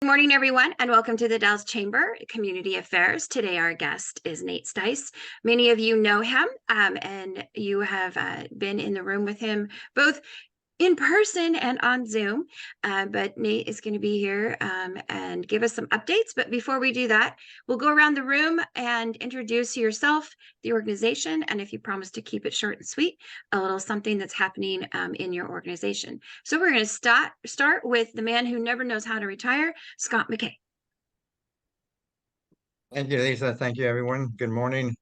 Good morning, everyone, and welcome to the Dalles Chamber Community Affairs. Today, our guest is Nate Stice. Many of you know him, and you have been in the room with him both in person and on Zoom. But Nate is going to be here and give us some updates. But before we do that, we'll go around the room and introduce yourself, the organization, and if you promise to keep it short and sweet, a little something that's happening in your organization. So we're going to start with the man who never knows how to retire, Scott McKay. Thank you, Lisa. Thank you, everyone. Good morning.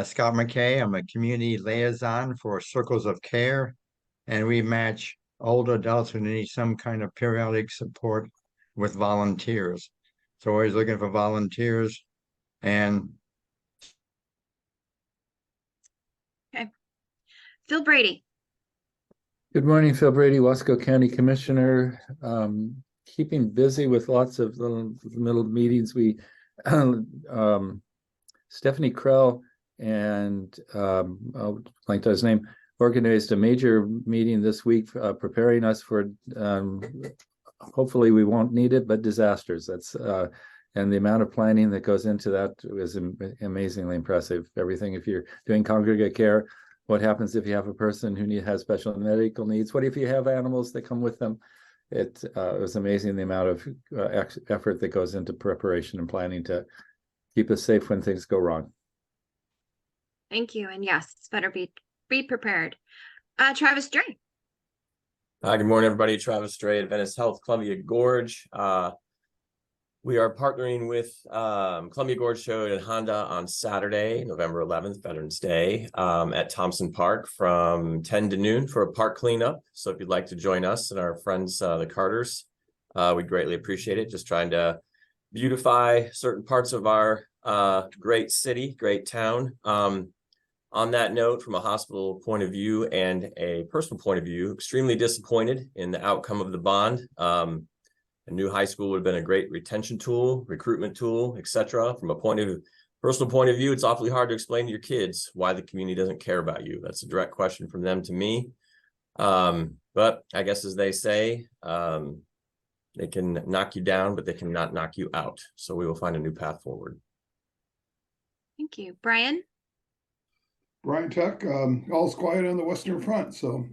Scott McKay. I'm a community liaison for Circles of Care, and we match older adults who need some kind of periodic support with volunteers. So always looking for volunteers. And Okay. Phil Brady. Good morning, Phil Brady, Wasco County Commissioner. Keeping busy with lots of little meetings. We Stephanie Krell and I'll blank out his name, organized a major meeting this week, preparing us for hopefully we won't need it, but disasters. That's and the amount of planning that goes into that is amazingly impressive. Everything, if you're doing congregate care, what happens if you have a person who has special medical needs? What if you have animals that come with them? It was amazing the amount of effort that goes into preparation and planning to keep us safe when things go wrong. Thank you. And yes, it's better be prepared. Travis Dre. Good morning, everybody. Travis Dre, Adventist Health, Columbia Gorge. We are partnering with Columbia Gorge Show and Honda on Saturday, November 11th, Veterans Day, at Thompson Park from 10 to noon for a park cleanup. So if you'd like to join us and our friends, the Carters, we'd greatly appreciate it. Just trying to beautify certain parts of our great city, great town. On that note, from a hospital point of view and a personal point of view, extremely disappointed in the outcome of the bond. A new high school would have been a great retention tool, recruitment tool, etc. From a personal point of view, it's awfully hard to explain to your kids why the community doesn't care about you. That's a direct question from them to me. But I guess, as they say, they can knock you down, but they cannot knock you out. So we will find a new path forward. Thank you. Brian Tuck, all's quiet on the Western Front, so.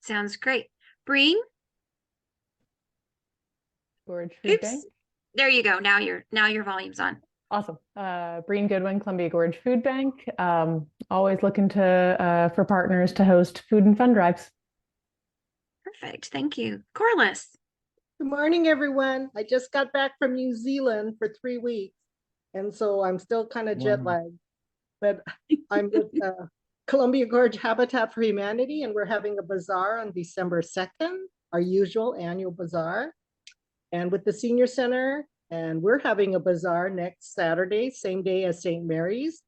Sounds great. Breen. Gorge Food Bank. There you go. Now your volume's on. Awesome. Breen Goodwin, Columbia Gorge Food Bank. Always looking for partners to host food and fun drives. Perfect. Thank you. Corliss. Good morning, everyone. I just got back from New Zealand for 3 weeks, and so I'm still kind of jet lagged. But I'm with Columbia Gorge Habitat for Humanity, and we're having a bazaar on December 2nd, our usual annual bazaar. And with the Senior Center, and we're having a bazaar next Saturday, same day as St. Mary's.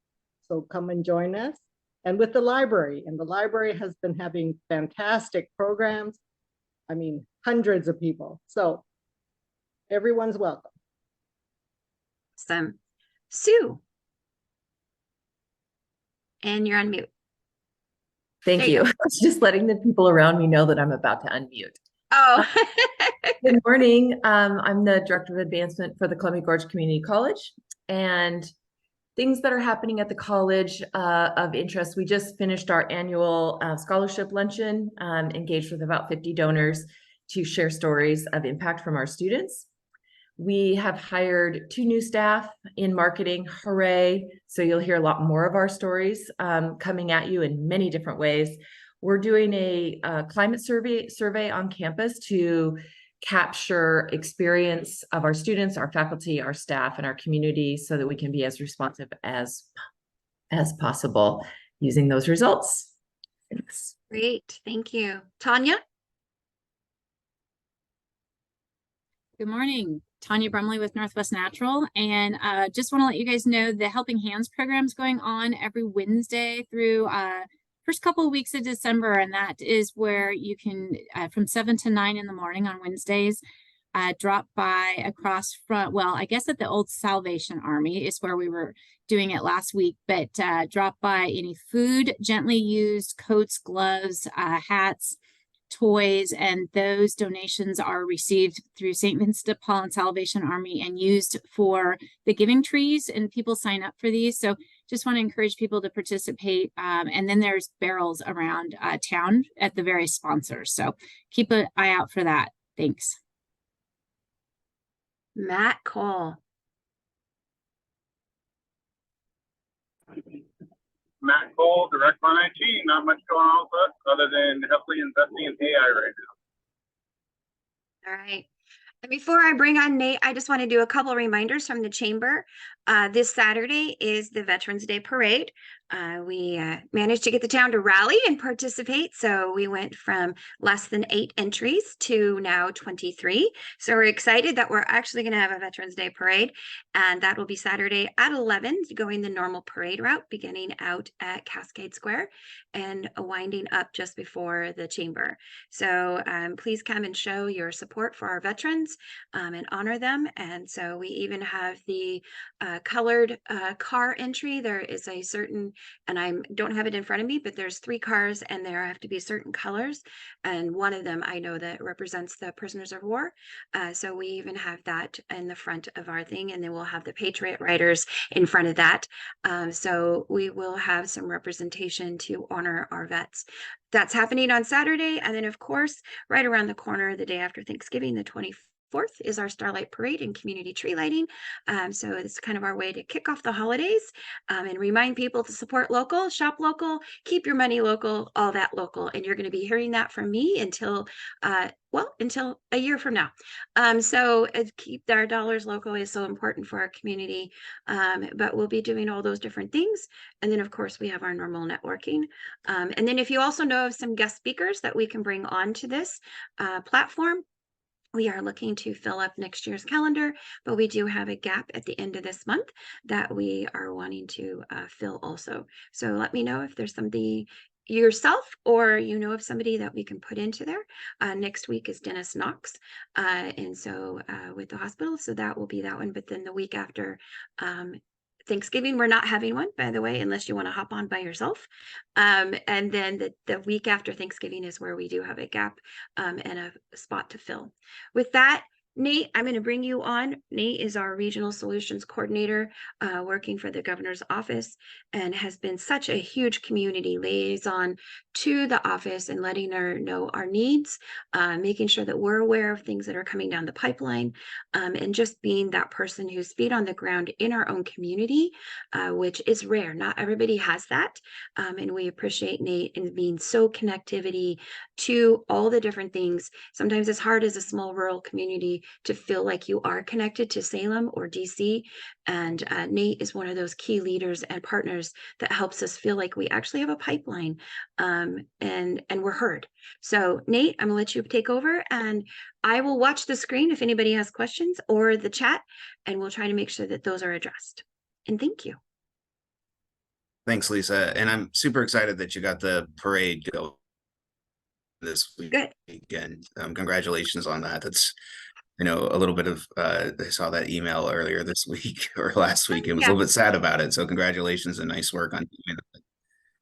So come and join us. And with the library, and the library has been having fantastic programs. I mean, hundreds of people. So everyone's welcome. Awesome. Sue. And you're on mute. Thank you. I was just letting the people around me know that I'm about to unmute. Oh. Good morning. I'm the Director of Advancement for the Columbia Gorge Community College, and things that are happening at the college of interest. We just finished our annual scholarship luncheon, engaged with about 50 donors to share stories of impact from our students. We have hired 2 new staff in marketing. Hooray. So you'll hear a lot more of our stories coming at you in many different ways. We're doing a climate survey on campus to capture experience of our students, our faculty, our staff, and our community so that we can be as responsive as possible using those results. Thanks. Great. Thank you. Tanya? Good morning. Tanya Brumley with Northwest Natural, and just want to let you guys know the Helping Hands program is going on every Wednesday through first couple of weeks of December, and that is where you can from 7 to 9 in the morning on Wednesdays drop by across from, well, I guess at the old Salvation Army is where we were doing it last week, but drop by any food, gently used coats, gloves, hats, toys, and those donations are received through St. Vincent de Paul and Salvation Army and used for the giving trees, and people sign up for these. So just want to encourage people to participate. And then there's barrels around town at the various sponsors. So keep an eye out for that. Thanks. Matt Cole. Matt Cole, Direct Fund IT. Not much going on with us other than heavily investing in AI right now. All right. And before I bring on Nate, I just want to do a couple reminders from the chamber. This Saturday is the Veterans Day Parade. We managed to get the town to rally and participate. So we went from less than 8 entries to now 23. So we're excited that we're actually going to have a Veterans Day Parade. And that will be Saturday at 11, going the normal parade route, beginning out at Cascade Square and winding up just before the chamber. So please come and show your support for our veterans and honor them. And so we even have the colored car entry. There is a certain, and I don't have it in front of me, but there's 3 cars and there have to be certain colors. And one of them I know that represents the prisoners of war. So we even have that in the front of our thing. And then we'll have the Patriot Riders in front of that. So we will have some representation to honor our vets. That's happening on Saturday. And then, of course, right around the corner, the day after Thanksgiving, the 24th, is our Starlight Parade and community tree lighting. So it's kind of our way to kick off the holidays and remind people to support local, shop local, keep your money local, all that local. And you're going to be hearing that from me until until a year from now. So keep our dollars local is so important for our community. But we'll be doing all those different things. And then, of course, we have our normal networking. And then if you also know of some guest speakers that we can bring on to this platform, we are looking to fill up next year's calendar, but we do have a gap at the end of this month that we are wanting to fill also. So let me know if there's somebody yourself or you know of somebody that we can put into there. Next week is Dennis Knox. And so with the hospital, so that will be that one. But then the week after Thanksgiving, we're not having one, by the way, unless you want to hop on by yourself. And then the week after Thanksgiving is where we do have a gap and a spot to fill. With that, Nate, I'm going to bring you on. Nate is our Regional Solutions Coordinator working for the Governor's Office and has been such a huge community liaison to the office and letting her know our needs, making sure that we're aware of things that are coming down the pipeline, and just being that person who's feet on the ground in our own community, which is rare. Not everybody has that. And we appreciate Nate and being so connectivity to all the different things. Sometimes it's hard as a small rural community to feel like you are connected to Salem or DC. And Nate is one of those key leaders and partners that helps us feel like we actually have a pipeline and we're heard. So Nate, I'm gonna let you take over and I will watch the screen if anybody has questions or the chat, and we'll try to make sure that those are addressed. And thank you. Thanks, Lisa. And I'm super excited that you got the parade go this weekend. Congratulations on that. That's, you know, a little bit of, I saw that email earlier this week or last week. It was a little bit sad about it. So congratulations and nice work on doing that.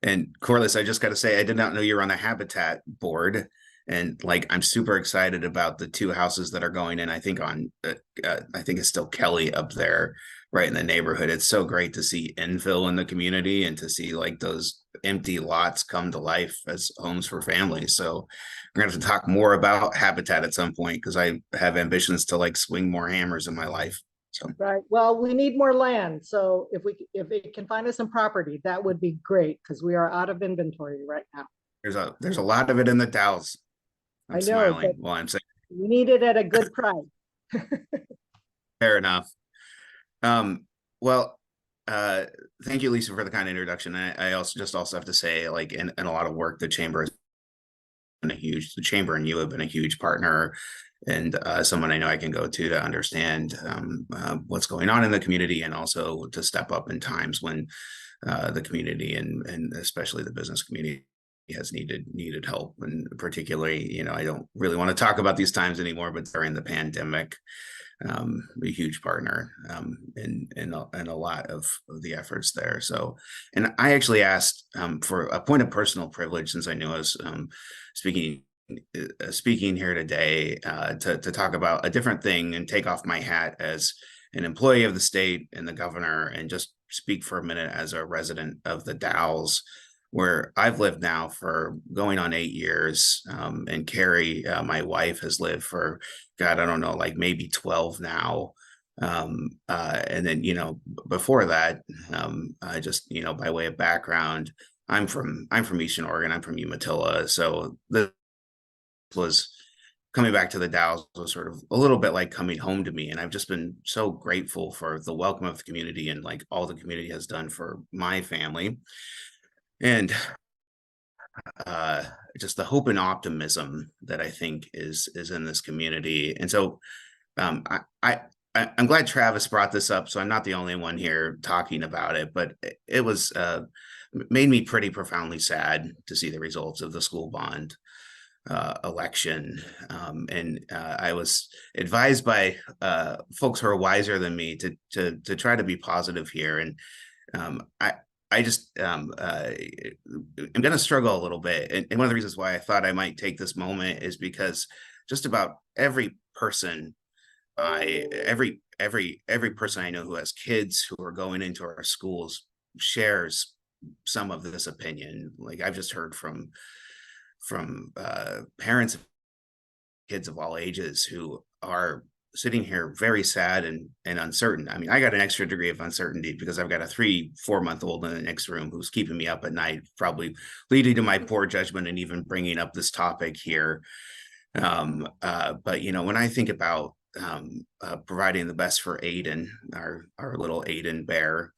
And Corliss, I just got to say, I did not know you were on the Habitat board. And like, I'm super excited about the 2 houses that are going in. I think on, I think it's still Kelly up there, right in the neighborhood. It's so great to see infill in the community and to see like those empty lots come to life as homes for families. So we're going to have to talk more about Habitat at some point because I have ambitions to like swing more hammers in my life. So right. Well, we need more land. So if it can find us some property, that would be great because we are out of inventory right now. There's a lot of it in the Dalles. I'm smiling while I'm saying we need it at a good price. Fair enough. Well, thank you, Lisa, for the kind introduction. I also have to say, like, in a lot of work, the chamber has been the chamber and you have been a huge partner and someone I know I can go to understand what's going on in the community and also to step up in times when the community and especially the business community has needed help. And particularly, you know, I don't really want to talk about these times anymore, but during the pandemic, a huge partner in a lot of the efforts there. So, and I actually asked for a point of personal privilege since I knew I was speaking speaking here today to talk about a different thing and take off my hat as an employee of the state and the governor, and just speak for a minute as a resident of the Dalles, where I've lived now for going on 8 years. And Carrie, my wife, has lived for, God, I don't know, like maybe 12 now. And then, before that, I just, by way of background, I'm from Eastern Oregon. I'm from Umatilla. So this was coming back to the Dalles was sort of a little bit like coming home to me. And I've just been so grateful for the welcome of the community and like all the community has done for my family. And just the hope and optimism that I think is in this community. And so I'm glad Travis brought this up, so I'm not the only one here talking about it, but it was made me pretty profoundly sad to see the results of the school bond election. And I was advised by folks who are wiser than me to try to be positive here. And I just I'm going to struggle a little bit. And one of the reasons why I thought I might take this moment is because just about every person every person I know who has kids who are going into our schools shares some of this opinion. Like I've just heard from parents of kids of all ages who are sitting here very sad and uncertain. I mean, I got an extra degree of uncertainty because I've got a 3-4-month-old in the next room who's keeping me up at night, probably leading to my poor judgment and even bringing up this topic here. But when I think about providing the best for Aiden, our little Aiden bear,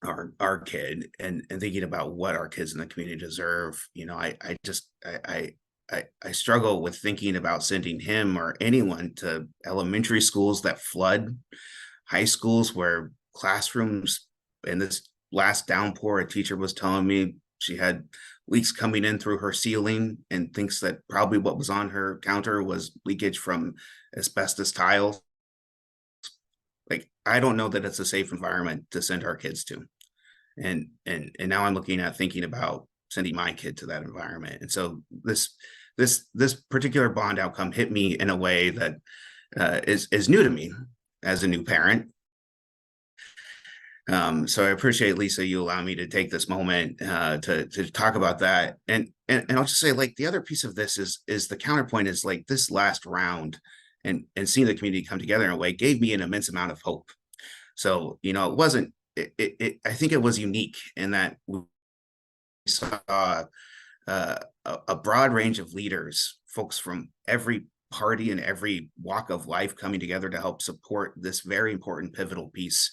our kid, and thinking about what our kids in the community deserve, I struggle with thinking about sending him or anyone to elementary schools that flood, high schools where classrooms, in this last downpour, a teacher was telling me she had leaks coming in through her ceiling and thinks that probably what was on her counter was leakage from asbestos tiles. Like, I don't know that it's a safe environment to send our kids to. And now I'm looking at thinking about sending my kid to that environment. And so this particular bond outcome hit me in a way that is new to me as a new parent. So I appreciate, Lisa, you allow me to take this moment to talk about that. And I'll just say, like, the other piece of this is the counterpoint is like this last round and seeing the community come together in a way gave me an immense amount of hope. So, it wasn't, I think it was unique in that we saw a broad range of leaders, folks from every party and every walk of life coming together to help support this very important pivotal piece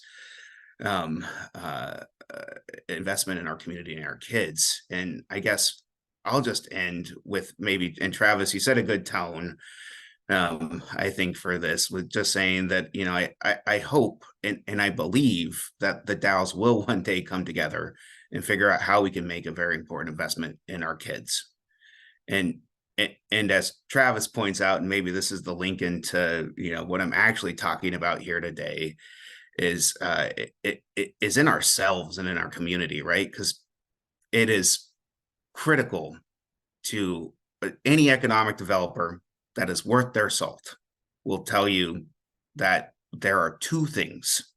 investment in our community and our kids. And I guess I'll just end with maybe, and Travis, you set a good tone, I think, for this, with just saying that, I hope and I believe that the Dalles will one day come together and figure out how we can make a very important investment in our kids. And as Travis points out, and maybe this is the link into, what I'm actually talking about here today, is it is in ourselves and in our community, right? Because it is critical to any economic developer that is worth their salt will tell you that there are two things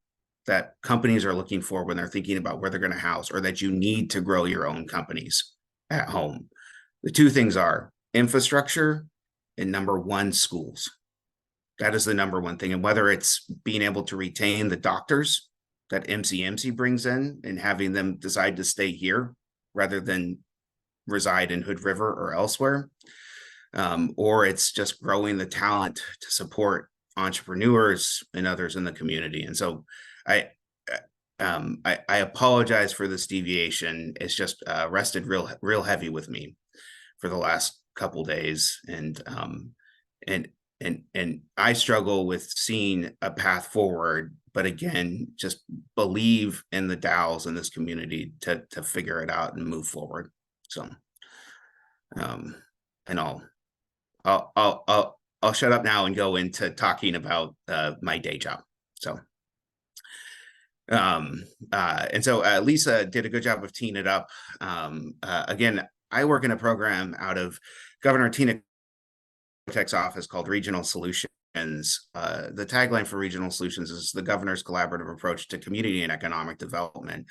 that companies are looking for when they're thinking about where they're going to house, or that you need to grow your own companies at home. The two things are infrastructure and, number one, schools. That is the number one thing. And whether it's being able to retain the doctors that MCMC brings in and having them decide to stay here rather than reside in Hood River or elsewhere, or it's just growing the talent to support entrepreneurs and others in the community. And so I apologize for this deviation. It's just rested real heavy with me for the last couple days. And I struggle with seeing a path forward, but again, just believe in the Dalles and this community to figure it out and move forward. So, and I'll shut up now and go into talking about my day job. So, and so Lisa did a good job of teeing it up. Again, I work in a program out of Governor Tina Kotek's office called Regional Solutions. The tagline for Regional Solutions is the governor's collaborative approach to community and economic development.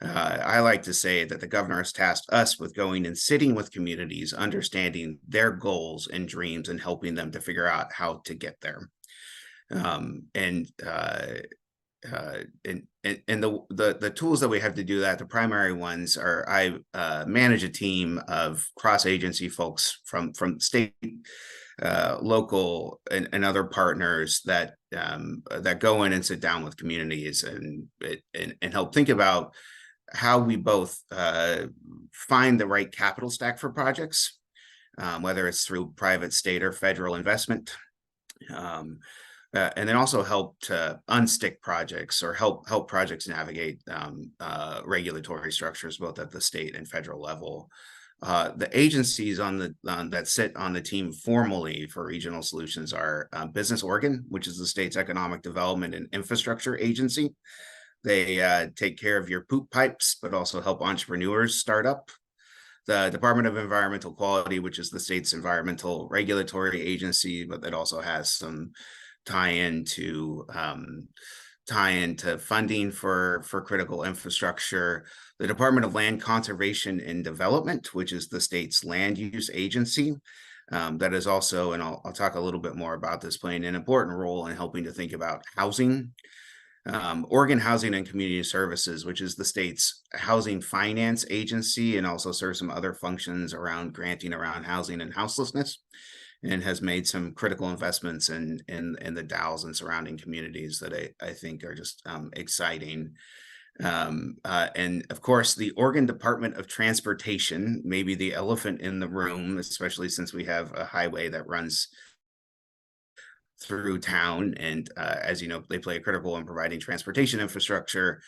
I like to say that the governor has tasked us with going and sitting with communities, understanding their goals and dreams, and helping them to figure out how to get there. And the tools that we have to do that, the primary ones are, I manage a team of cross-agency folks from state, local, and other partners that go in and sit down with communities and help think about how we both find the right capital stack for projects, whether it's through private, state, or federal investment. And then also help to unstick projects or help projects navigate regulatory structures, both at the state and federal level. The agencies that sit on the team formally for Regional Solutions are Business Oregon, which is the state's economic development and infrastructure agency. They take care of your poop pipes, but also help entrepreneurs start up. The Department of Environmental Quality, which is the state's environmental regulatory agency, but that also has some tie into funding for critical infrastructure. The Department of Land Conservation and Development, which is the state's land use agency, that is also, and I'll talk a little bit more about this, playing an important role in helping to think about housing. Oregon Housing and Community Services, which is the state's housing finance agency, and also serves some other functions around granting around housing and houselessness, and has made some critical investments in the Dalles and surrounding communities that I think are just exciting. And of course, the Oregon Department of Transportation, maybe the elephant in the room, especially since we have a highway that runs through town. And as you know, they play a critical role in providing transportation infrastructure,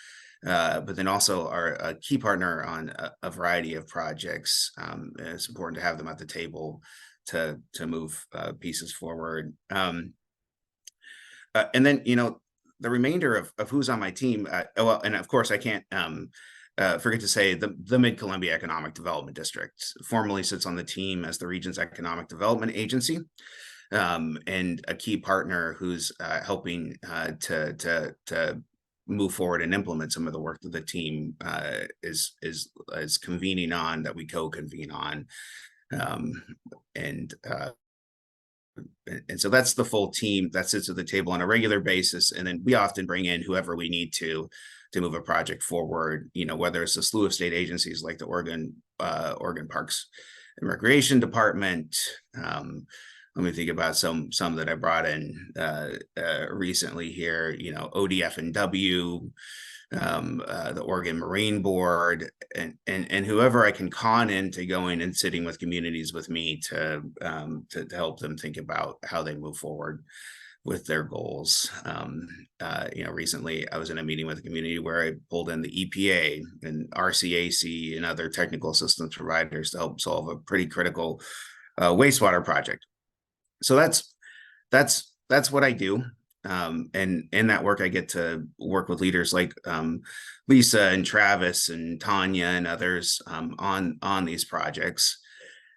but then also are a key partner on a variety of projects. And it's important to have them at the table to move pieces forward. And then, you know, the remainder of who's on my team, well, and of course I can't forget to say the Mid-Columbia Economic Development District formally sits on the team as the region's economic development agency, and a key partner who's helping to move forward and implement some of the work that the team is convening on, that we co-convene on. And so that's the full team that sits at the table on a regular basis. And then we often bring in whoever we need to move a project forward, you know, whether it's a slew of state agencies like the Oregon Parks and Recreation Department. Let me think about some that I brought in recently here, you know, ODF and W, the Oregon Marine Board, and whoever I can con into going and sitting with communities with me to help them think about how they move forward with their goals. You know, recently I was in a meeting with a community where I pulled in the EPA and RCAC and other technical assistance providers to help solve a pretty critical wastewater project. So that's what I do. And in that work, I get to work with leaders like Lisa and Travis and Tanya and others on these projects.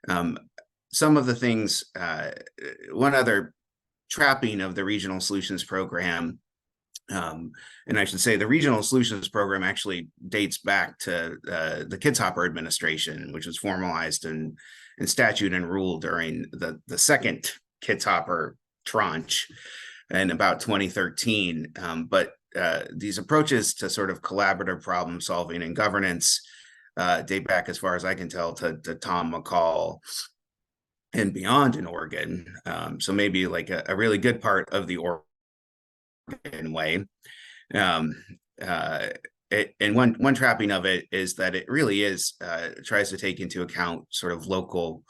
Some of the things, one other trapping of the Regional Solutions Program, and I should say the Regional Solutions Program actually dates back to the Kids Hopper administration, which was formalized in statute and rule during the second Kids Hopper tranche in about 2013. But these approaches to sort of collaborative problem solving and governance date back, as far as I can tell, to Tom McCall and beyond in Oregon. So maybe like a really good part of the Oregon way. And one trapping of it is that it really is tries to take into account sort of local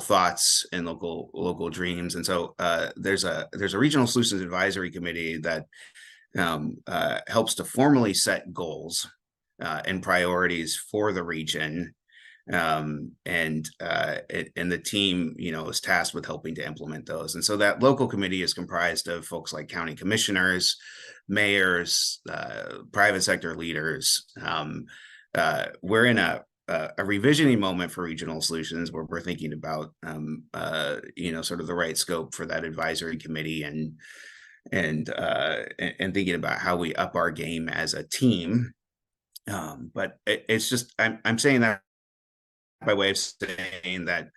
thoughts and local dreams. And so there's a Regional Solutions Advisory Committee that helps to formally set goals and priorities for the region. And the team, you know, is tasked with helping to implement those. And so that local committee is comprised of folks like county commissioners, mayors, private sector leaders. We're in a a revisioning moment for regional solutions where we're thinking about sort of the right scope for that advisory committee and thinking about how we up our game as a team. But it's just I'm saying that by way of saying that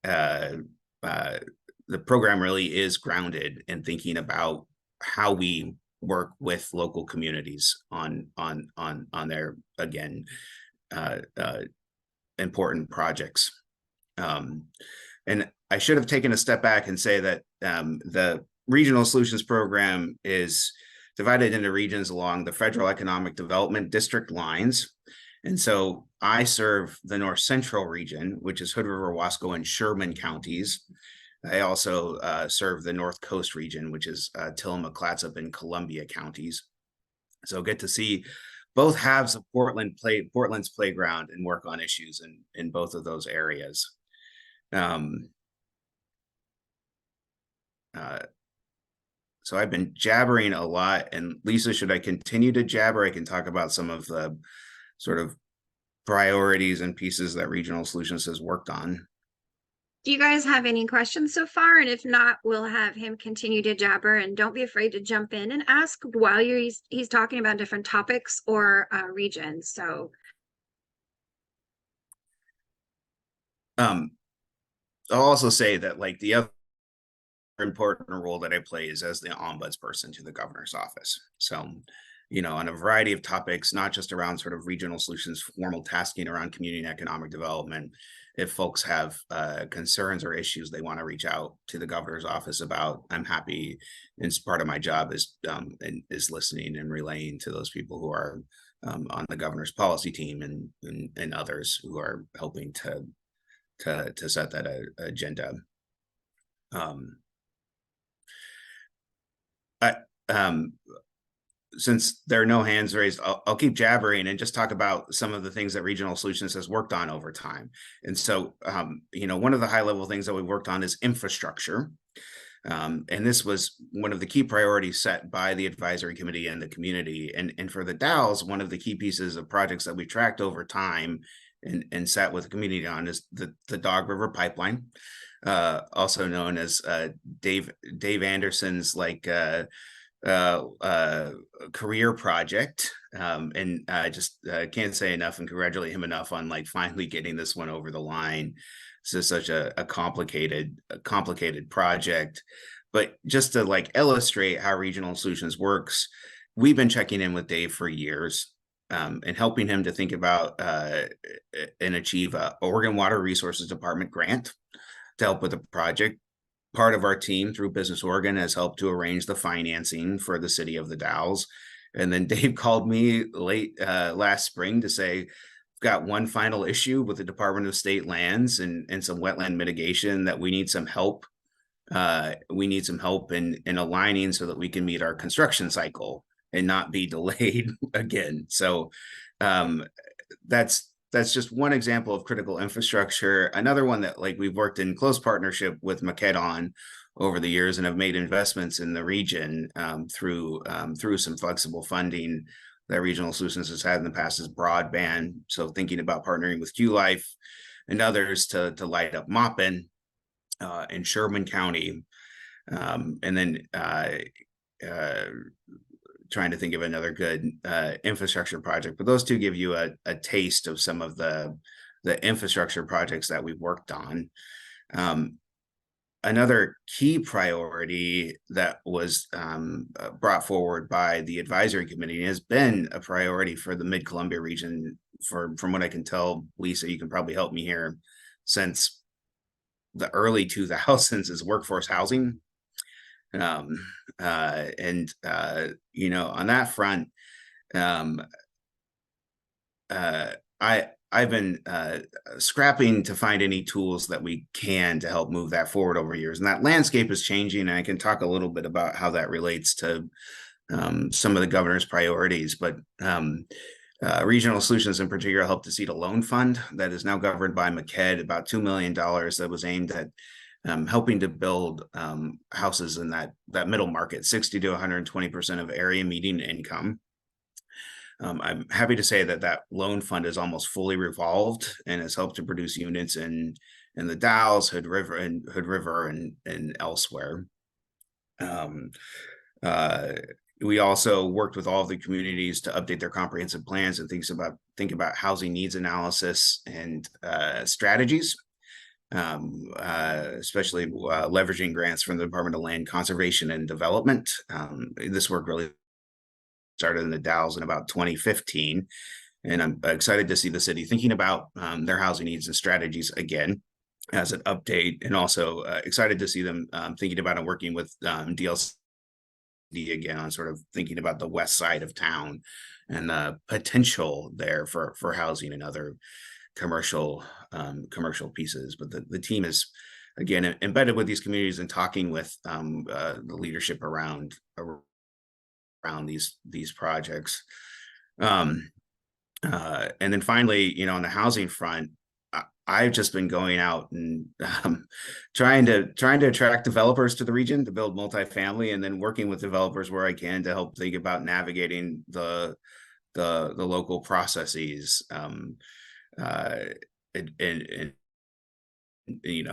the program really is grounded in thinking about how we work with local communities on their, again, important projects. And I should have taken a step back and say that the Regional Solutions Program is divided into regions along the Federal Economic Development District lines. And so I serve the North Central region, which is Hood River, Wasco, and Sherman counties. I also serve the North Coast region, which is Tillamook, Clatsop, and Columbia counties. So get to see both halves of Portland's playground and work on issues in both of those areas. So I've been jabbering a lot, and Lisa, should I continue to jabber? I can talk about some of the sort of priorities and pieces that Regional Solutions has worked on. Do you guys have any questions so far? And if not, we'll have him continue to jabber, and don't be afraid to jump in and ask while he's talking about different topics or regions. So I'll also say that, like, the other important role that I play is as the ombudsperson to the governor's office. So, on a variety of topics, not just around sort of regional solutions, formal tasking around community and economic development. If folks have concerns or issues they want to reach out to the governor's office about, I'm happy. And part of my job is listening and relaying to those people who are on the governor's policy team and others who are helping to set that agenda. Since there are no hands raised, I'll keep jabbering and just talk about some of the things that Regional Solutions has worked on over time. And so, one of the high level things that we worked on is infrastructure. And this was one of the key priorities set by the advisory committee and the community. And for the DAOs, one of the key pieces of projects that we tracked over time and sat with the community on is the Dog River Pipeline, also known as Dave Anderson's career project. And I just can't say enough and congratulate him enough on finally getting this one over the line. This is such a complicated project, but just to illustrate how Regional Solutions works, we've been checking in with Dave for years and helping him to think about and achieve a Oregon Water Resources Department grant to help with the project. Part of our team through Business Oregon has helped to arrange the financing for the city of the Dalles. And then Dave called me late last spring to say, "We've got one final issue with the Department of State Lands and some wetland mitigation that we need some help. We need some help in aligning so that we can meet our construction cycle and not be delayed again." So that's just one example of critical infrastructure. Another one that we've worked in close partnership with MCED on over the years and have made investments in the region through some flexible funding that Regional Solutions has had in the past is broadband. So thinking about partnering with QLife and others to light up Maupin in Sherman County. And then trying to think of another good infrastructure project, but those two give you a taste of some of the infrastructure projects that we've worked on. Another key priority that was brought forward by the advisory committee has been a priority for the Mid-Columbia region from what I can tell. Lisa, you can probably help me here, since the early 2000s is workforce housing. On that front, I've been scrapping to find any tools that we can to help move that forward over years, and that landscape is changing. And I can talk a little bit about how that relates to some of the governor's priorities, but Regional Solutions in particular helped to seed a loan fund that is now governed by MCED, about $2 million that was aimed at helping to build houses in that middle market, 60 to 120% of area median income. I'm happy to say that that loan fund is almost fully revolved and has helped to produce units in the Dalles, Hood River, and elsewhere. We also worked with all of the communities to update their comprehensive plans and think about housing needs analysis and strategies, especially leveraging grants from the Department of Land Conservation and Development. This work really started in the Dalles in about 2015, and I'm excited to see the city thinking about their housing needs and strategies again as an update, and also excited to see them thinking about and working with DLC again on sort of thinking about the west side of town and the potential there for housing and other commercial pieces. But the team is again embedded with these communities and talking with the leadership around these projects. And then finally, on the housing front, I've just been going out and trying to attract developers to the region to build multifamily, and then working with developers where I can to help think about navigating the local processes, and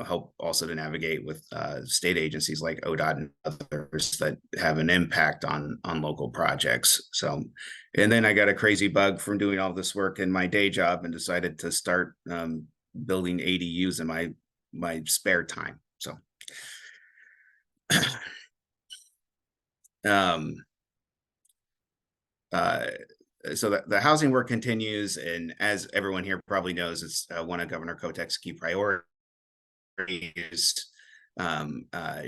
help also to navigate with state agencies like ODOT and others that have an impact on local projects. So, and then I got a crazy bug from doing all this work in my day job and decided to start building ADUs in my spare time. So so the housing work continues, and as everyone here probably knows, it's one of Governor Kotek's key priorities.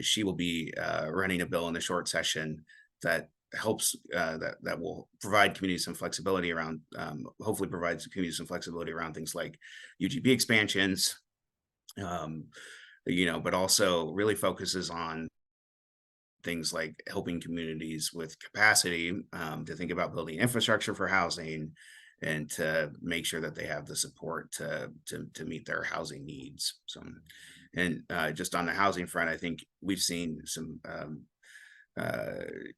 She will be running a bill in the short session that helps that will provide communities some flexibility around, hopefully provides communities some flexibility around things like UGB expansions, but also really focuses on things like helping communities with capacity to think about building infrastructure for housing and to make sure that they have the support to meet their housing needs. So, and just on the housing front, I think we've seen some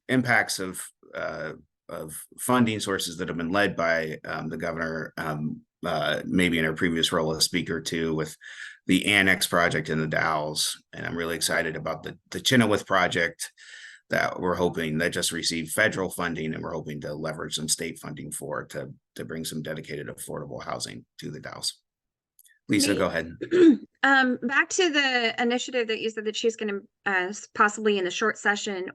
impacts of funding sources that have been led by the governor, maybe in her previous role as speaker too, with the Annex project in the Dalles. And I'm really excited about the Chynoweth project that we're hoping that just received federal funding, and we're hoping to leverage some state funding for to bring some dedicated affordable housing to the Dalles. Lisa, go ahead. Back to the initiative that you said that she's going to possibly in the short session.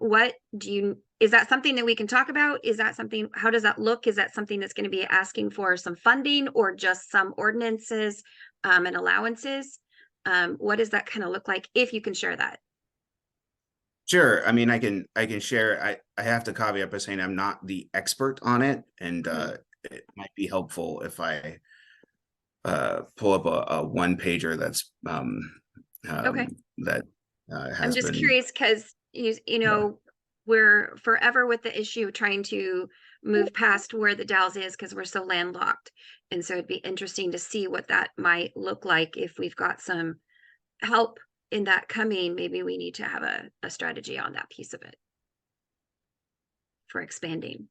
Is that something that we can talk about? Is that something, how does that look? Is that something that's going to be asking for some funding or just some ordinances and allowances? What does that kind of look like, if you can share that? Sure. I mean, I can share. I have to caveat by saying I'm not the expert on it, and it might be helpful if I pull up a one pager that's Okay. that has I'm just been curious because we're forever with the issue trying to move past where the Dalles is because we're so landlocked, and so it'd be interesting to see what that might look like if we've got some help in that coming. Maybe we need to have a strategy on that piece of it for expanding.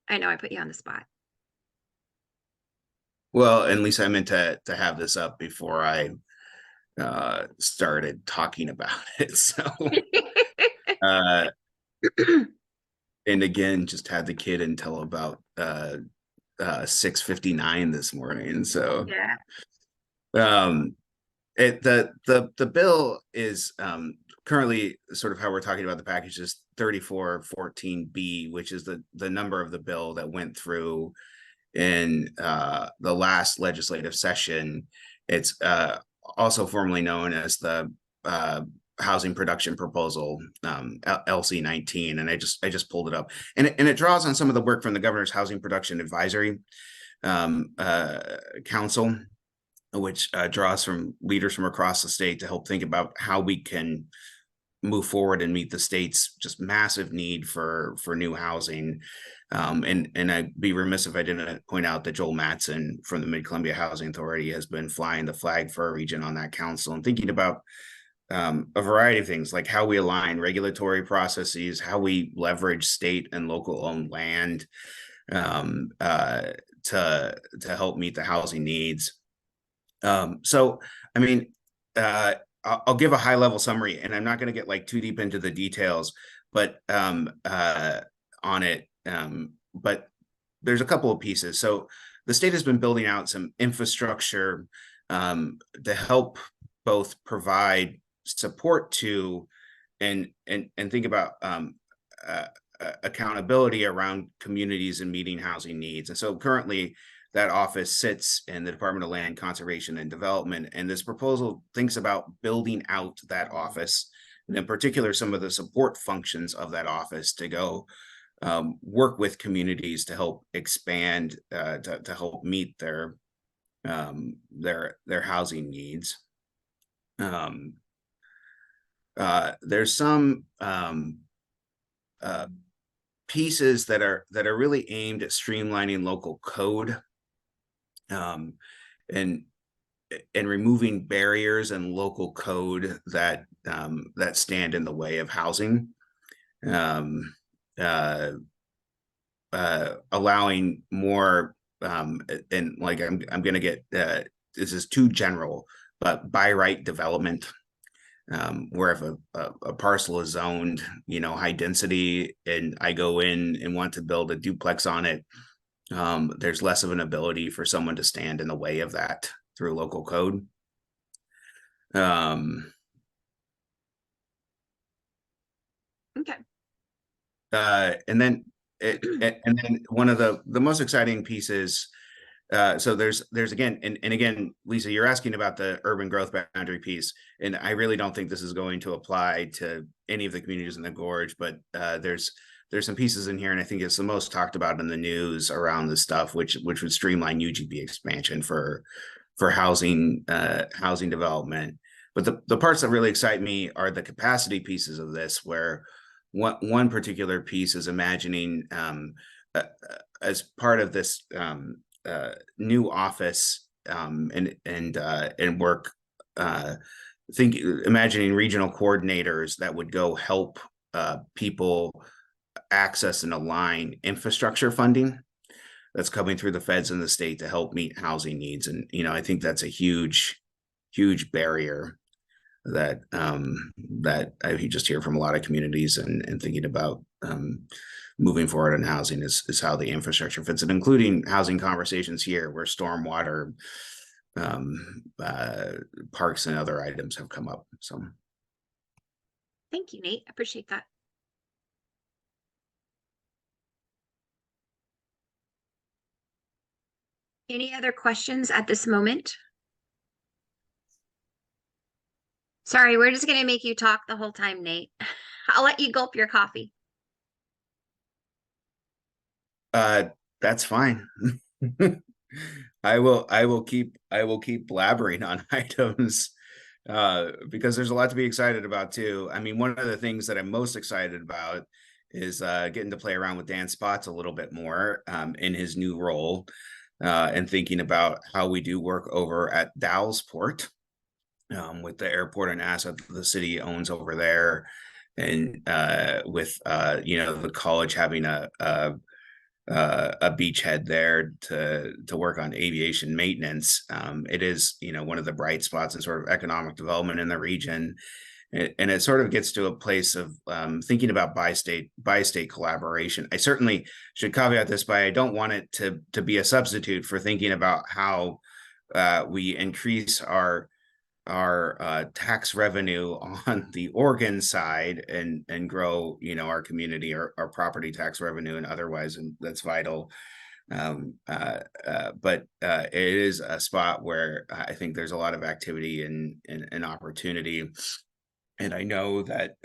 I know I put you on the spot. Well, and Lisa, I meant to have this up before I started talking about it. So and again, just had the kid until about 6:59 this morning. So yeah. The bill is currently sort of how we're talking about the package is 3414B, which is the number of the bill that went through in the last legislative session. It's also formally known as the Housing Production Proposal, LC19, and I just pulled it up, and it draws on some of the work from the Governor's Housing Production Advisory Council, which draws from leaders from across the state to help think about how we can move forward and meet the state's just massive need for new housing. And I'd be remiss if I didn't point out that Joel Matson from the Mid-Columbia Housing Authority has been flying the flag for our region on that council and thinking about a variety of things, like how we align regulatory processes, how we leverage state and local owned land to help meet the housing needs. So, I mean, I'll give a high level summary, and I'm not going to get like too deep into the details, but on it. But there's a couple of pieces. So the state has been building out some infrastructure to help both provide support to and think about accountability around communities and meeting housing needs. And so currently that office sits in the Department of Land Conservation and Development, and this proposal thinks about building out that office, and in particular some of the support functions of that office to go work with communities to help expand to help meet their housing needs. There's some pieces that are really aimed at streamlining local code and removing barriers in local code that stand in the way of housing, allowing more and like I'm going to get this is too general, but by right development, where if a parcel is zoned, high density, and I go in and want to build a duplex on it, there's less of an ability for someone to stand in the way of that through local code. Okay. And then one of the most exciting pieces. So there's again, and again, Lisa, you're asking about the urban growth boundary piece, and I really don't think this is going to apply to any of the communities in the gorge, but there's some pieces in here, and I think it's the most talked about in the news around this stuff, which would streamline UGB expansion for housing development. But the parts that really excite me are the capacity pieces of this, where one particular piece is imagining as part of this new office and work, imagining regional coordinators that would go help people access and align infrastructure funding that's coming through the feds and the state to help meet housing needs. And I think that's a huge barrier that I just hear from a lot of communities, and thinking about moving forward in housing is how the infrastructure fits, and including housing conversations here where stormwater, parks and other items have come up. So Thank you, Nate. I appreciate that. Any other questions at this moment? Sorry, we're just going to make you talk the whole time, Nate. I'll let you gulp your coffee. That's fine. I will keep blabbering on items because there's a lot to be excited about too. I mean, one of the things that I'm most excited about is getting to play around with Dan Spots a little bit more in his new role, and thinking about how we do work over at Dowsport with the airport and asset that the city owns over there, and with the college having a beachhead there to work on aviation maintenance. It is one of the bright spots in sort of economic development in the region, and it sort of gets to a place of thinking about bi-state collaboration. I certainly should caveat this by I don't want it to be a substitute for thinking about how we increase our tax revenue on the Oregon side and grow our community, our property tax revenue and otherwise, and that's vital. But it is a spot where I think there's a lot of activity and opportunity, and I know that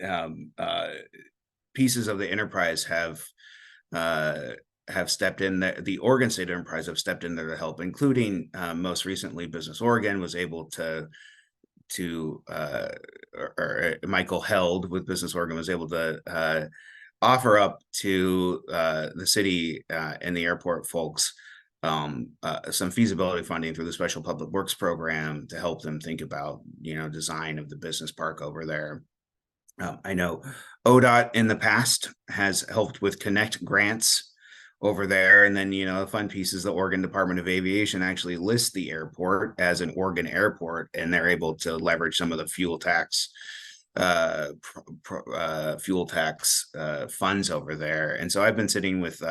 pieces of the enterprise have stepped in. The Oregon State Enterprise have stepped in there to help, including most recently Business Oregon was able to to Michael Held with Business Oregon was able to offer up to the city and the airport folks some feasibility funding through the Special Public Works program to help them think about, design of the business park over there. I know ODOT in the past has helped with Connect grants over there. And then, the fun piece is the Oregon Department of Aviation actually lists the airport as an Oregon airport, and they're able to leverage some of the fuel tax funds over there. And so I've been sitting with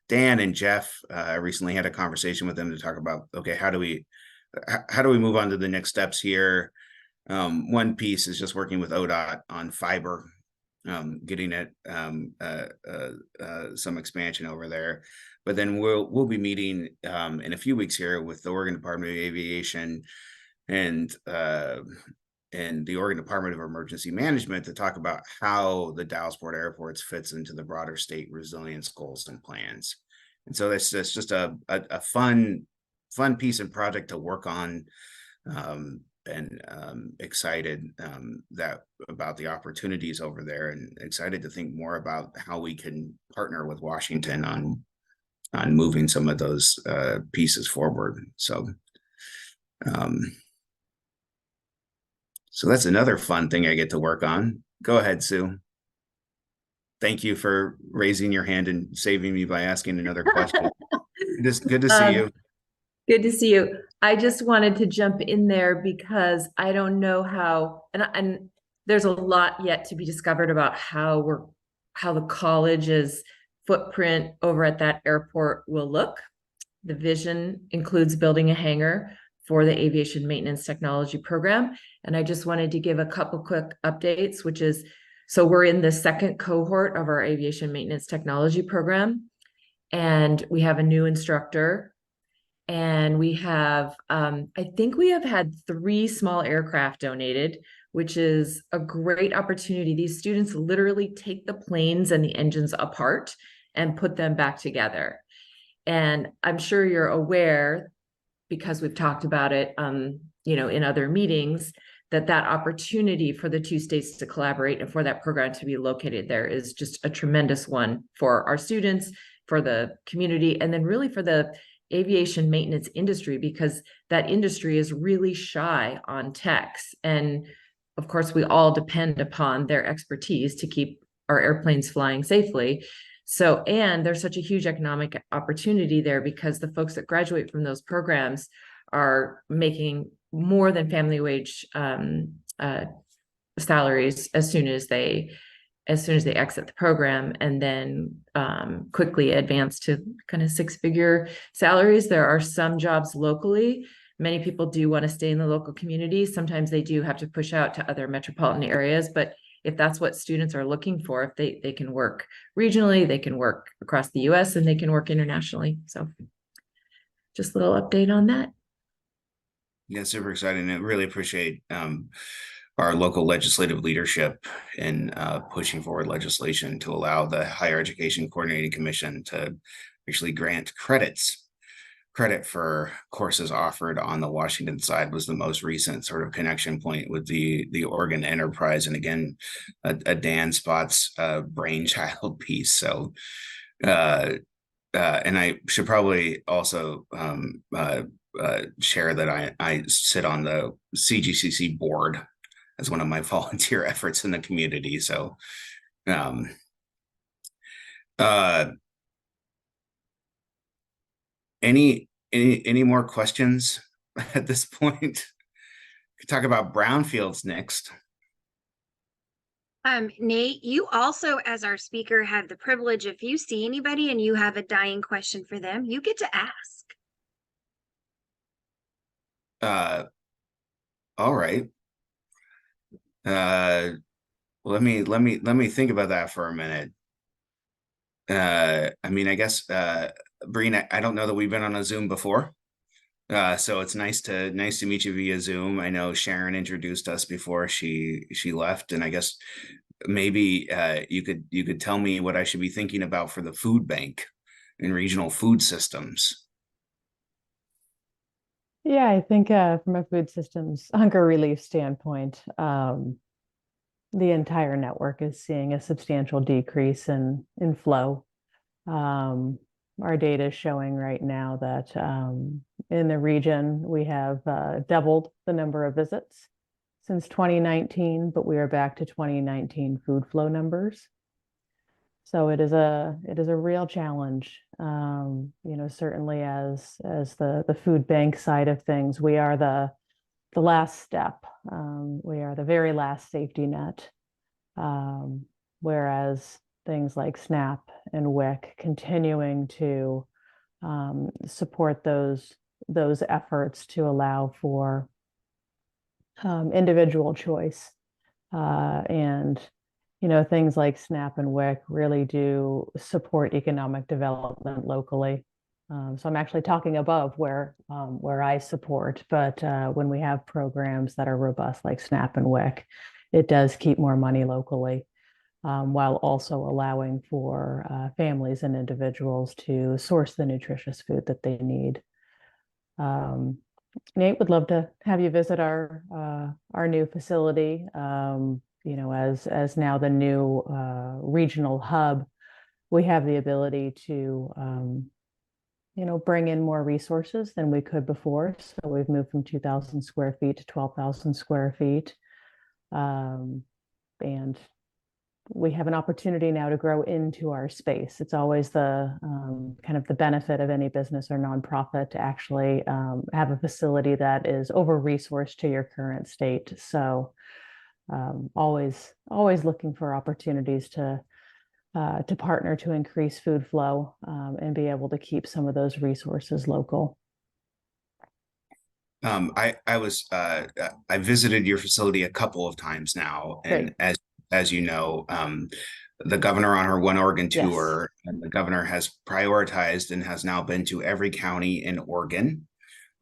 Dan and Jeff. Recently had a conversation with them to talk about, okay, how do we move on to the next steps here? One piece is just working with ODOT on fiber, getting it some expansion over there. But then we'll be meeting in a few weeks here with the Oregon Department of Aviation and the Oregon Department of Emergency Management to talk about how the Dallasport Airports fits into the broader state resilience goals and plans. And so that's just a fun piece and project to work on. And excited about the opportunities over there, and excited to think more about how we can partner with Washington on moving some of those pieces forward. So that's another fun thing I get to work on. Go ahead, Sue. Thank you for raising your hand and saving me by asking another question. Good to see you. Good to see you. I just wanted to jump in there because I don't know how, and there's a lot yet to be discovered about how the college's footprint over at that airport will look. The vision includes building a hangar for the aviation maintenance technology program. And I just wanted to give a couple quick updates, which is, so we're in the second cohort of our aviation maintenance technology program, and we have a new instructor. And we have, I think we have had 3 small aircraft donated, which is a great opportunity. These students literally take the planes and the engines apart and put them back together. And I'm sure you're aware, because we've talked about it, in other meetings, that opportunity for the 2 states to collaborate and for that program to be located there is just a tremendous one for our students, for the community, and then really for the aviation maintenance industry, because that industry is really shy on techs. And of course, we all depend upon their expertise to keep our airplanes flying safely. So, and there's such a huge economic opportunity there because the folks that graduate from those programs are making more than family wage salaries as soon as they exit the program, and then quickly advance to kind of 6-figure salaries. There are some jobs locally. Many people do want to stay in the local community. Sometimes they do have to push out to other metropolitan areas, but if that's what students are looking for, if they can work regionally, they can work across the US, and they can work internationally. So just a little update on that. Yeah, super exciting. I really appreciate our local legislative leadership in pushing forward legislation to allow the Higher Education Coordinating Commission to actually grant credit for courses offered on the Washington side. Was the most recent sort of connection point with the Oregon Enterprise, and again, a Dan Spott's brainchild piece. So, and I should probably also share that I sit on the CGCC board as one of my volunteer efforts in the community. So, any more questions at this point? Could talk about brownfields next. Nate, you also, as our speaker, have the privilege, if you see anybody and you have a dying question for them, you get to ask. All right. Let me think about that for a minute. I mean, I guess, Breen, I don't know that we've been on a Zoom before. So it's nice to meet you via Zoom. I know Sharon introduced us before she left, and I guess maybe you could tell me what I should be thinking about for the food bank and regional food systems. Yeah, I think from a food systems hunger relief standpoint, the entire network is seeing a substantial decrease in flow. Our data is showing right now that in the region we have doubled the number of visits since 2019, but we are back to 2019 food flow numbers. So it is a real challenge. Certainly as the food bank side of things, we are the last step. We are the very last safety net. Whereas things like SNAP and WIC continuing to support those efforts to allow for individual choice. And things like SNAP and WIC really do support economic development locally. So I'm actually talking above where I support, but when we have programs that are robust like SNAP and WIC, it does keep more money locally, while also allowing for families and individuals to source the nutritious food that they need. Nate, would love to have you visit our new facility. As now the new regional hub, we have the ability to bring in more resources than we could before. So we've moved from 2,000 square feet to 12,000 square feet. And we have an opportunity now to grow into our space. It's always the kind of the benefit of any business or nonprofit to actually have a facility that is over-resourced to your current state. So always looking for opportunities to partner to increase food flow and be able to keep some of those resources local. I visited your facility a couple of times now, and Great. as you know, the governor on her One Oregon tour, and the governor has prioritized and has now been to every county in Oregon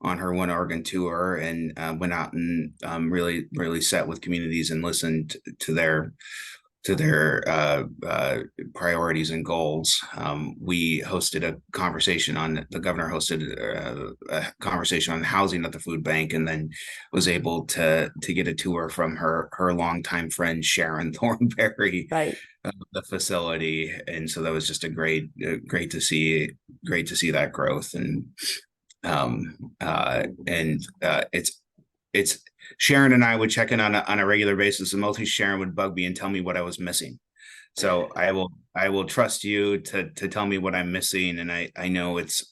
on her One Oregon tour, and went out and really sat with communities and listened to their priorities and goals. We hosted a conversation the governor hosted a conversation on housing at the food bank, and then was able to get a tour from her longtime friend Sharon Thornberry, right, the facility. And so that was just a great to see that growth. And it's Sharon and I would check in on a regular basis, and mostly Sharon would bug me and tell me what I was missing. So I will trust you to tell me what I'm missing. And I know it's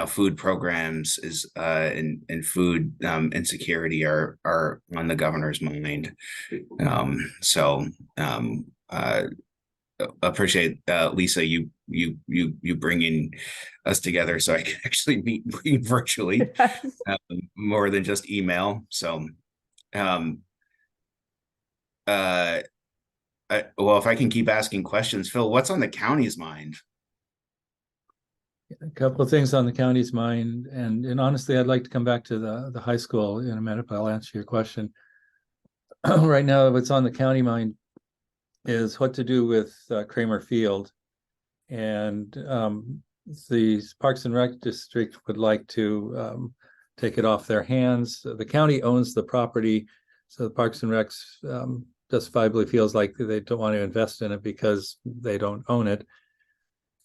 food programs is and food insecurity are on the governor's mind. Appreciate Lisa, you bringing us together so I can actually meet virtually. Yes. More than just email. So well, if I can keep asking questions, Phil, what's on the county's mind? A couple of things on the county's mind, and honestly, I'd like to come back to the high school in a minute, but I'll answer your question. Right now, what's on the county mind is what to do with Kramer Field, and the Parks and Rec District would like to take it off their hands. The county owns the property, so the Parks and Recs justifiably feels like they don't want to invest in it because they don't own it.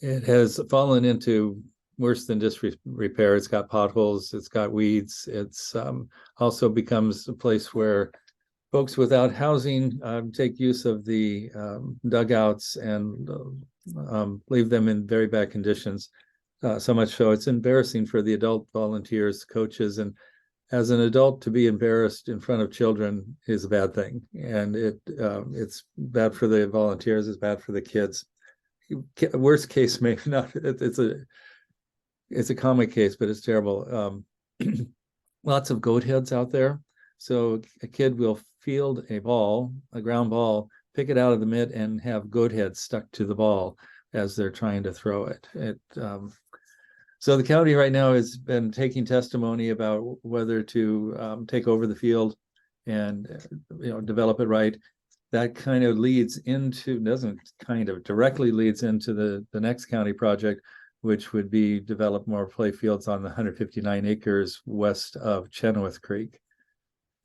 It has fallen into worse than disrepair. It's got potholes, it's got weeds. It's also becomes a place where folks without housing take use of the dugouts and leave them in very bad conditions. So much so it's embarrassing for the adult volunteers, coaches, and as an adult to be embarrassed in front of children is a bad thing. And it's bad for the volunteers, it's bad for the kids. Worst case, maybe not. It's a comic case, but it's terrible. Lots of goat heads out there. So a kid will field a ground ball, pick it out of the mitt, and have goat heads stuck to the ball as they're trying to throw it. So the county right now has been taking testimony about whether to take over the field and develop it right. That kind of directly leads into the next county project, which would be develop more play fields on the 159 acres west of Chenoweth Creek.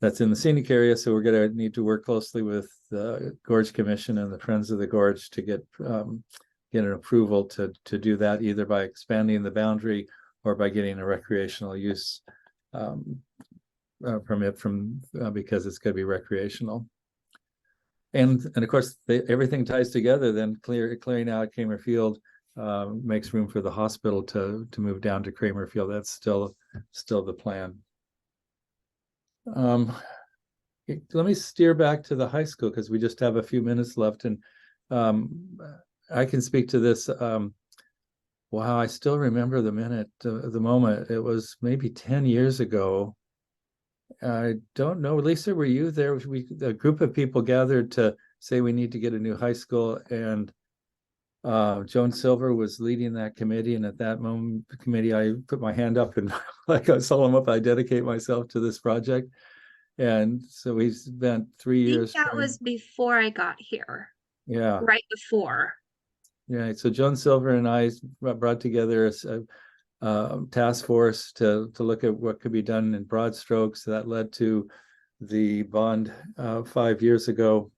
That's in the scenic area, so we're going to need to work closely with the Gorge Commission and the Friends of the Gorge to get an approval to do that, either by expanding the boundary or by getting a recreational use permit from because it's going to be recreational. And of course, everything ties together. Then clearing out Kramer Field makes room for the hospital to move down to Kramer Field. That's still the plan. Let me steer back to the high school because we just have a few minutes left, and I can speak to this. Wow, I still remember the moment. It was maybe 10 years ago. I don't know, Lisa, were you there? A group of people gathered to say we need to get a new high school, and Joan Silver was leading that committee. And at that moment, the committee, I put my hand up and like I saw him up, I dedicate myself to this project. And so we spent 3 years. That was before I got here. Yeah. Right before. Yeah. So Joan Silver and I brought together a task force to look at what could be done in broad strokes. That led to the bond 5 years ago.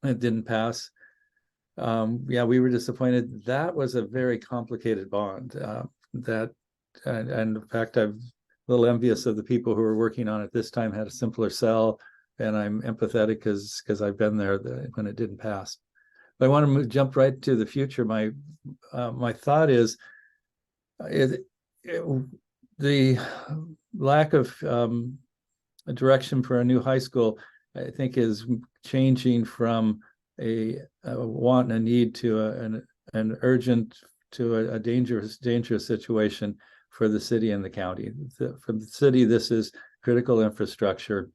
It didn't pass. Yeah, we were disappointed. That was a very complicated bond. And in fact, I'm a little envious of the people who were working on it this time, had a simpler sell, and I'm empathetic because I've been there when it didn't pass. But I want to jump right to the future. My thought is the lack of direction for a new high school, I think, is changing from a want and a need to an urgent to a dangerous situation for the city and the county. For the city, this is critical infrastructure.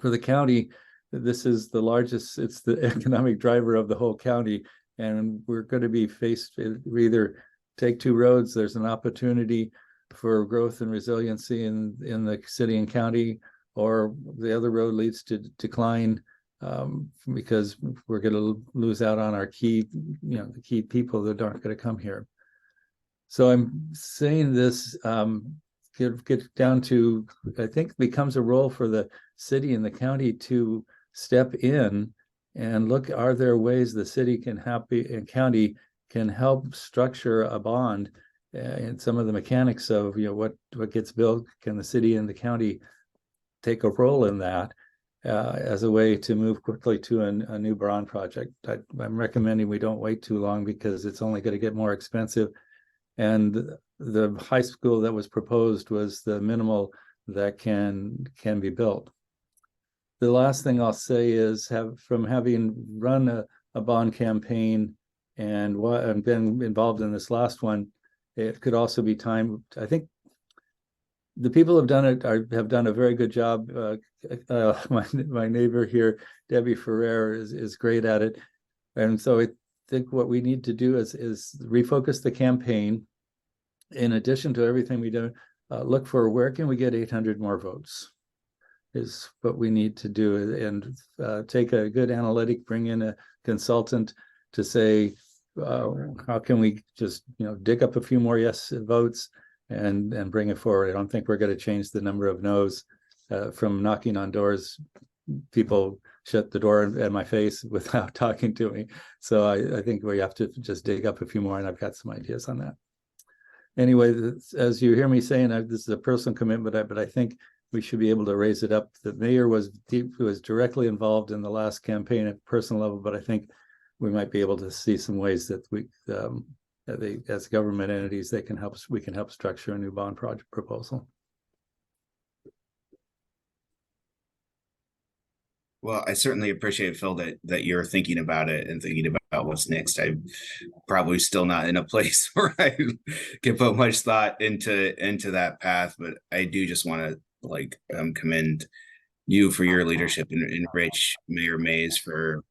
For the county, this is the largest, it's the economic driver of the whole county. And we're going to be faced with, we either take two roads, there's an opportunity for growth and resiliency in the city and county, or the other road leads to decline because we're going to lose out on our key, the key people that aren't going to come here. So I'm saying this, get down to, I think becomes a role for the city and the county to step in and look, are there ways the city and county can help structure a bond and some of the mechanics of, what gets built, can the city and the county take a role in that as a way to move quickly to a new bond project. I'm recommending we don't wait too long because it's only going to get more expensive. And the high school that was proposed was the minimal that can be built. The last thing I'll say is from having run a bond campaign and been involved in this last one, it could also be time. I think the people who have done it have done a very good job. My neighbor here, Debbie Ferrer, is great at it. And so I think what we need to do is refocus the campaign. In addition to everything we do, look for where can we get 800 more votes is what we need to do, and take a good analytic, bring in a consultant to say, how can we just dig up a few more yes votes and bring it forward. I don't think we're going to change the number of no's from knocking on doors. People shut the door in my face without talking to me. So I think we have to just dig up a few more, and I've got some ideas on that. Anyway, as you hear me saying, this is a personal commitment, but I think we should be able to raise it up. The mayor was directly involved in the last campaign at personal level, but I think we might be able to see some ways that we, as government entities, we can help structure a new bond project proposal. Well, I certainly appreciate, Phil, that you're thinking about it and thinking about what's next. I'm probably still not in a place where I can put much thought into that path, but I do just want to commend you for your leadership and Rich, Mayor Mays, for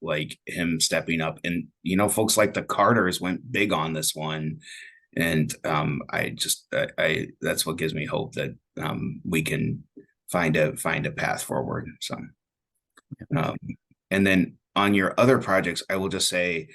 him stepping up. And folks like the Carters went big on this one, and I that's what gives me hope that we can find a path forward. So. And then on your other projects, I will just say,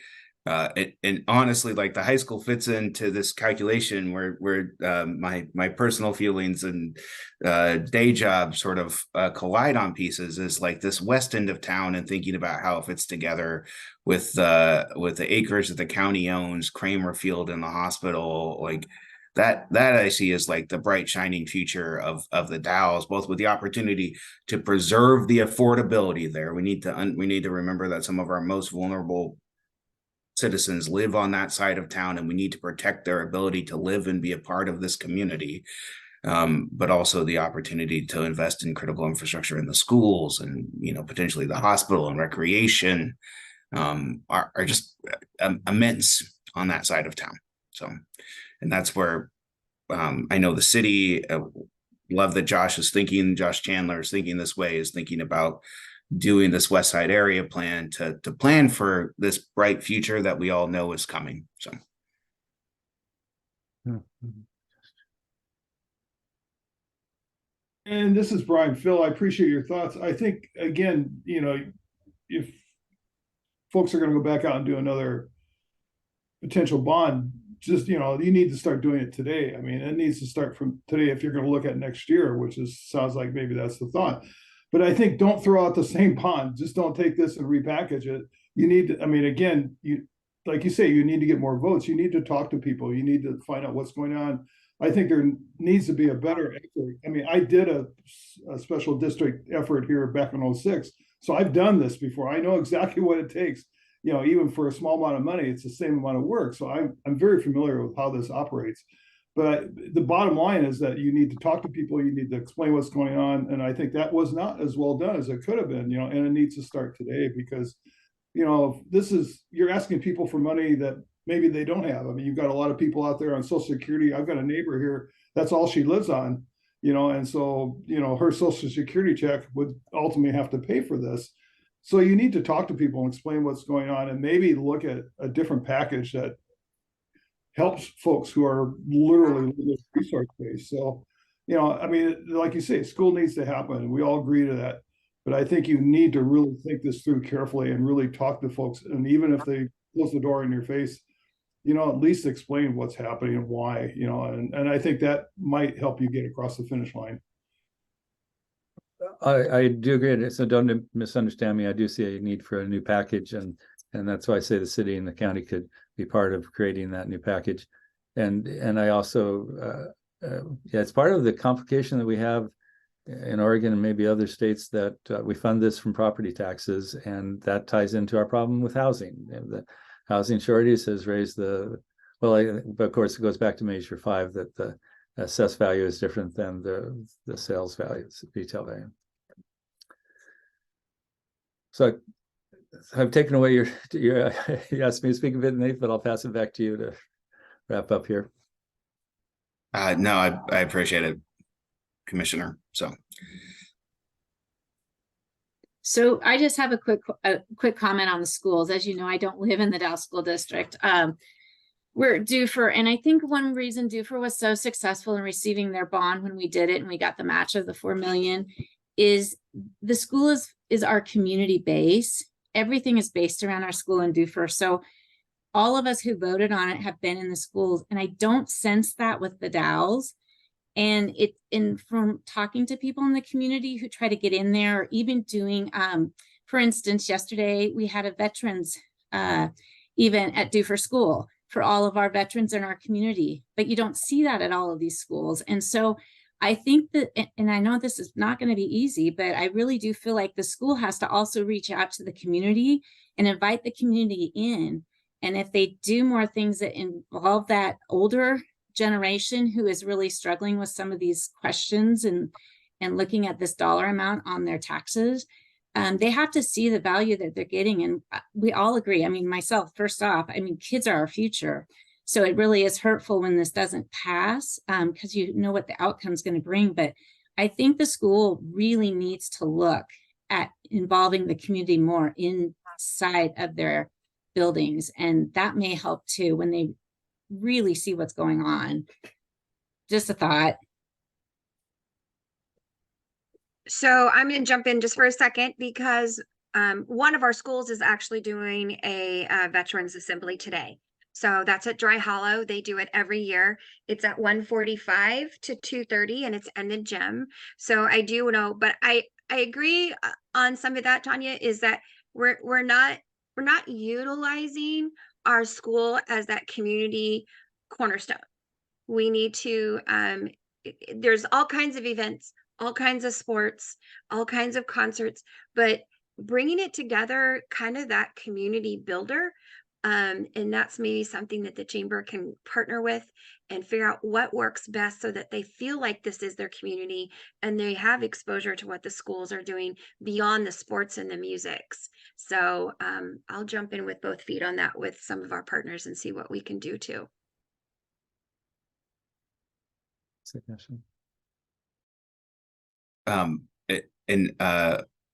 and honestly, like the high school fits into this calculation where my personal feelings and day job sort of collide on pieces, is like this west end of town, and thinking about how it fits together with the acreage that the county owns, Kramer Field and the hospital, like that I see as like the bright shining future of the Dalles, both with the opportunity to preserve the affordability there. We need to remember that some of our most vulnerable citizens live on that side of town, and we need to protect their ability to live and be a part of this community. But also the opportunity to invest in critical infrastructure in the schools, and potentially the hospital and recreation are just immense on that side of town. So, and that's where I know the city, love that Josh Chandler is thinking this way, is thinking about doing this West Side area plan to plan for this bright future that we all know is coming. So. And this is Brian. Phil, I appreciate your thoughts. I think, again, if folks are going to go back out and do another potential bond, just, you need to start doing it today. I mean, it needs to start from today if you're going to look at next year, which sounds like maybe that's the thought. But I think don't throw out the same bond. Just don't take this and repackage it. You need to, I mean, again, like you say, you need to get more votes. You need to talk to people. You need to find out what's going on. I think there needs to be a better effort. I mean, I did a special district effort here back in 2006. So I've done this before. I know exactly what it takes. Even for a small amount of money, it's the same amount of work. So I'm very familiar with how this operates. But the bottom line is that you need to talk to people. You need to explain what's going on. And I think that was not as well done as it could have been, and it needs to start today because, you're asking people for money that maybe they don't have. I mean, you've got a lot of people out there on Social Security. I've got a neighbor here. That's all she lives on, and so, her Social Security check would ultimately have to pay for this. So you need to talk to people and explain what's going on, and maybe look at a different package that helps folks who are literally resource based. So, I mean, like you say, school needs to happen. We all agree to that. But I think you need to really think this through carefully and really talk to folks. And even if they close the door in your face, at least explain what's happening and why, and I think that might help you get across the finish line. I do agree. So don't misunderstand me. I do see a need for a new package, and that's why I say the city and the county could be part of creating that new package. And I also, it's part of the complication that we have in Oregon and maybe other states, that we fund this from property taxes, and that ties into our problem with housing. The housing shortage has raised but of course it goes back to Measure 5, that the assessed value is different than the sales value, retail value. So I've taken away you asked me to speak a bit, Nate, but I'll pass it back to you to wrap up here. No, I appreciate it, Commissioner. So I just have a quick comment on the schools. As you know, I don't live in the Dalles School District. We're Dufur, and I think one reason Dufur was so successful in receiving their bond when we did it and we got the match of the $4 million is the school is our community base. Everything is based around our school in Dufur. So all of us who voted on it have been in the schools, and I don't sense that with the Dalles. And from talking to people in the community who try to get in there, or even doing, for instance, yesterday we had a veterans event at Dufur School for all of our veterans in our community, but you don't see that at all of these schools. And so I think that, and I know this is not going to be easy, but I really do feel like the school has to also reach out to the community and invite the community in. And if they do more things that involve that older generation who is really struggling with some of these questions and looking at this dollar amount on their taxes, they have to see the value that they're getting. And we all agree. I mean, myself, first off, I mean, kids are our future. So it really is hurtful when this doesn't pass, because you know what the outcome is going to bring. But I think the school really needs to look at involving the community more inside of their buildings. And that may help too when they really see what's going on. Just a thought. So I'm going to jump in just for a second because one of our schools is actually doing a veterans assembly today. So that's at Dry Hollow. They do it every year. It's at 1:45 to 2:30 and it's in the gym. So I do know, but I agree on some of that, Tanya, is that we're not utilizing our school as that community cornerstone. We need to there's all kinds of events, all kinds of sports, all kinds of concerts, but bringing it together, kind of that community builder. And that's maybe something that the chamber can partner with and figure out what works best so that they feel like this is their community and they have exposure to what the schools are doing beyond the sports and the musics. So I'll jump in with both feet on that with some of our partners and see what we can do too.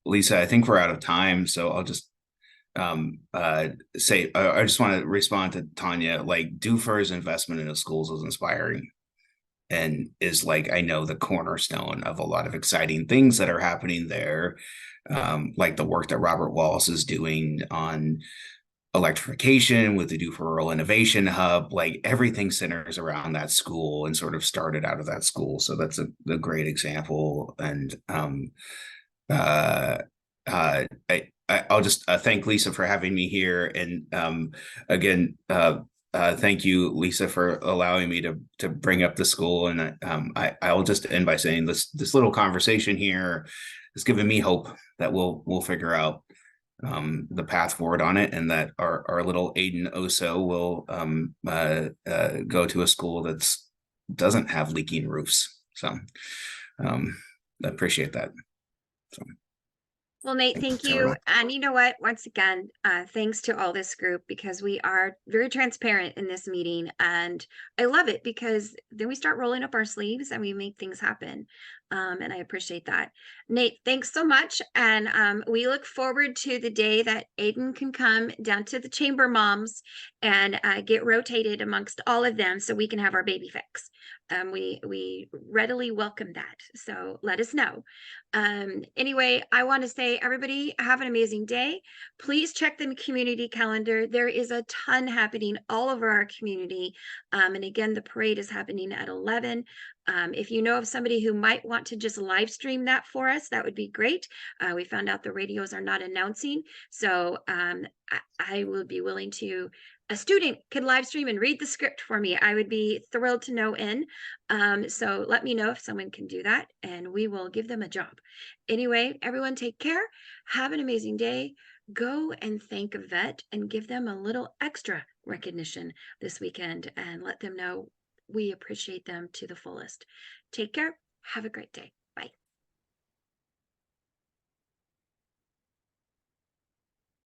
Lisa, I think we're out of time, so I'll just say I just want to respond to Tanya. Like, DUFER's investment in the schools is inspiring and is, like, I know, the cornerstone of a lot of exciting things that are happening there, like the work that Robert Wallace is doing on electrification with the DUFER Rural Innovation Hub. Like, everything centers around that school and sort of started out of that school. So that's a great example. And I'll just thank Lisa for having me here. And again, thank you, Lisa, for allowing me to bring up the school. And I'll just end by saying this little conversation here has given me hope that we'll figure out the path forward on it, and that our little Aiden Oso will go to a school that doesn't have leaking roofs. So I appreciate that. So. Well, Nate, thank you. And you know what? Once again, thanks to all this group, because we are very transparent in this meeting. And I love it because then we start rolling up our sleeves and we make things happen. And I appreciate that. Nate, thanks so much. And we look forward to the day that Aiden can come down to the chamber moms and get rotated amongst all of them so we can have our baby fix. We readily welcome that. So let us know. Anyway, I want to say, everybody, have an amazing day. Please check the community calendar. There is a ton happening all over our community. And again, the parade is happening at 11. If you know of somebody who might want to just live stream that for us, that would be great. We found out the radios are not announcing. So I will be willing to, a student could live stream and read the script for me. I would be thrilled to no end. So let me know if someone can do that and we will give them a job. Anyway, everyone take care. Have an amazing day. Go and thank a vet and give them a little extra recognition this weekend and let them know we appreciate them to the fullest. Take care. Have a great day.